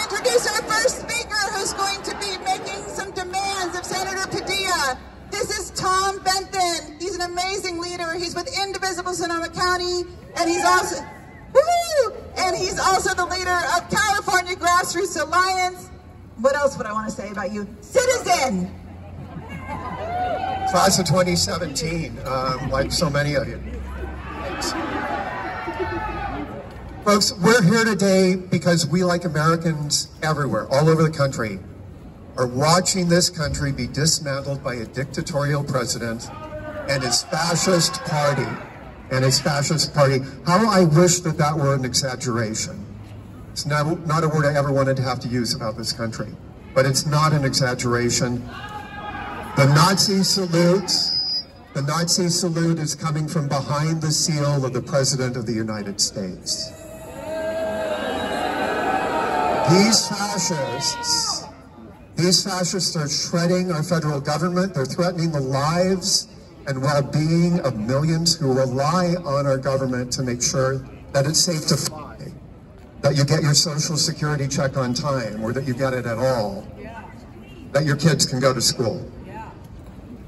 introduce our first speaker who's going to be making some demands of Senator Padilla. This is Tom Benthin. He's an amazing leader. He's with Indivisible Sonoma County, and he's also, he's also the leader of California Grassroots Alliance. What else would I want to say about you? Citizen! Class of 2017, like so many of you. Thanks. Folks, we're here today because we, like Americans everywhere, all over the country, are watching this country be dismantled by a dictatorial president and his fascist party. How I wish that that were an exaggeration. It's not a word I ever wanted to have to use about this country, but it's not an exaggeration. The Nazi salute is coming from behind the seal of the President of the United States. These fascists are shredding our federal government. They're threatening the lives and well-being of millions who rely on our government to make sure that it's safe to fly, that you get your Social Security check on time, or that you get it at all, that your kids can go to school.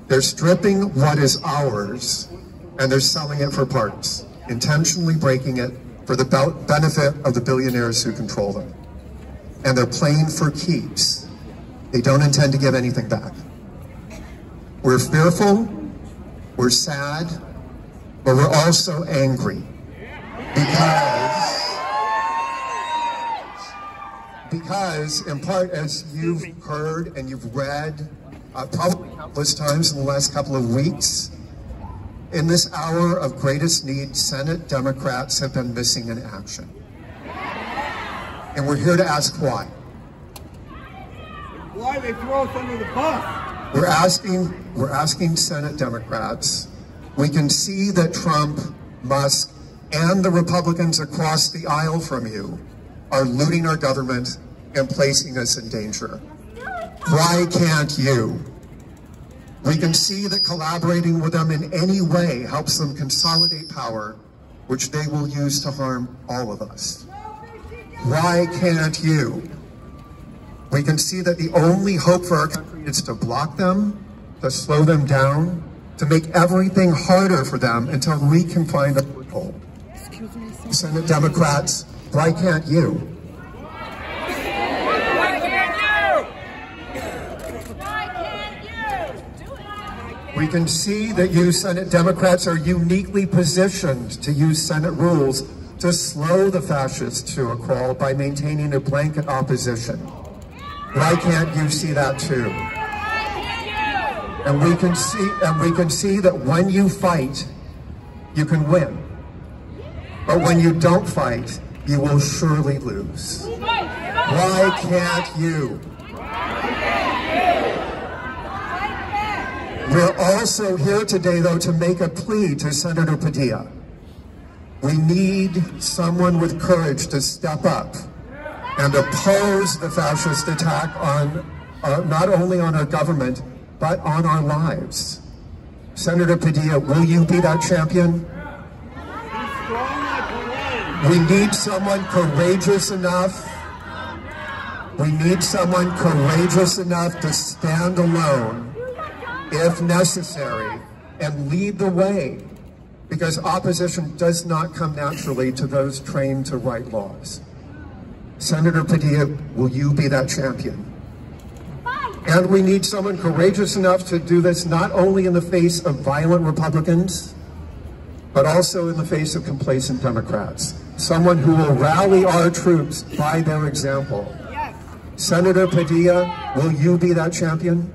They're stripping what is ours, and they're selling it for parts, intentionally breaking it for the benefit of the billionaires who control them. And they're playing for keeps. They don't intend to give anything back. We're fearful, we're sad, but we're also angry. Because in part, as you've heard and you've read probably countless times in the last couple of weeks, in this hour of greatest need, Senate Democrats have been missing in action. And we're here to ask why. Why they throw us under the bus? We're asking Senate Democrats. We can see that Trump, Musk, and the Republicans across the aisle from you are looting our government and placing us in danger. Why can't you? We can see that collaborating with them in any way helps them consolidate power, which they will use to harm all of us. Why can't you? We can see that the only hope for our country is to block them, to slow them down, to make everything harder for them until we can find a foothold. Senate Democrats, why can't you? Why can't you? Why can't you? We can see that you Senate Democrats are uniquely positioned to use Senate rules to slow the fascists to a crawl by maintaining a blanket opposition. Why can't you see that too? And we can see that when you fight, you can win. But when you don't fight, you will surely lose. Why can't you? We're also here today, though, to make a plea to Senator Padilla. We need someone with courage to step up and oppose the fascist attack on not only on our government, but on our lives. Senator Padilla, will you be that champion? We need someone courageous enough. We need someone courageous enough to stand alone, if necessary, and lead the way. Because opposition does not come naturally to those trained to write laws. Senator Padilla, will you be that champion? And we need someone courageous enough to do this not only in the face of violent Republicans, but also in the face of complacent Democrats. Someone who will rally our troops by their example. Senator Padilla, will you be that champion?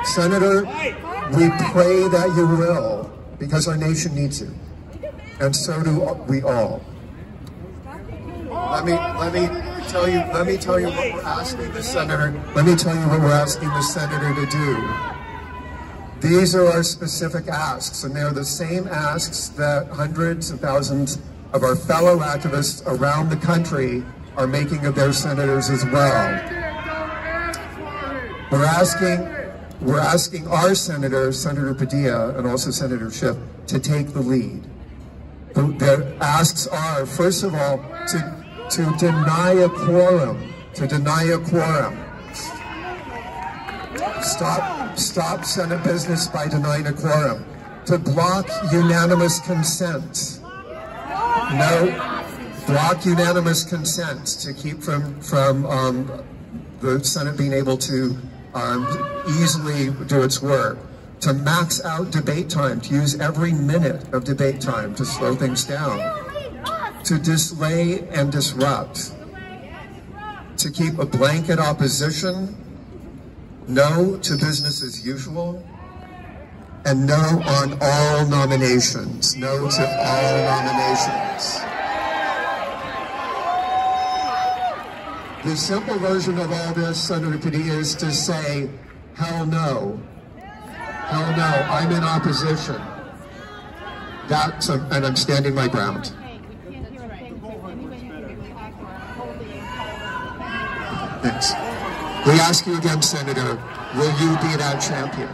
Senator, we pray that you will, because our nation needs you, and so do we all. Let me tell you what we're asking the senator. Let me tell you what we're asking the senator to do. These are our specific asks, and they're the same asks that hundreds of thousands of our fellow activists around the country are making of their senators as well. We're asking our senator, Senator Padilla, and also Senator Schiff, to take the lead. Their asks are, first of all, to deny a quorum, Stop Senate business by denying a quorum. To block unanimous consent. No, block unanimous consent to keep from the Senate being able to easily do its work. To max out debate time, to use every minute of debate time to slow things down. To delay and disrupt. To keep a blanket opposition. No to business as usual. And no on all nominations. No to all nominations. The simple version of all this, Senator Padilla, is to say, hell no. Hell no, I'm in opposition. And I'm standing my ground. Thanks. We ask you again, Senator, will you be that champion?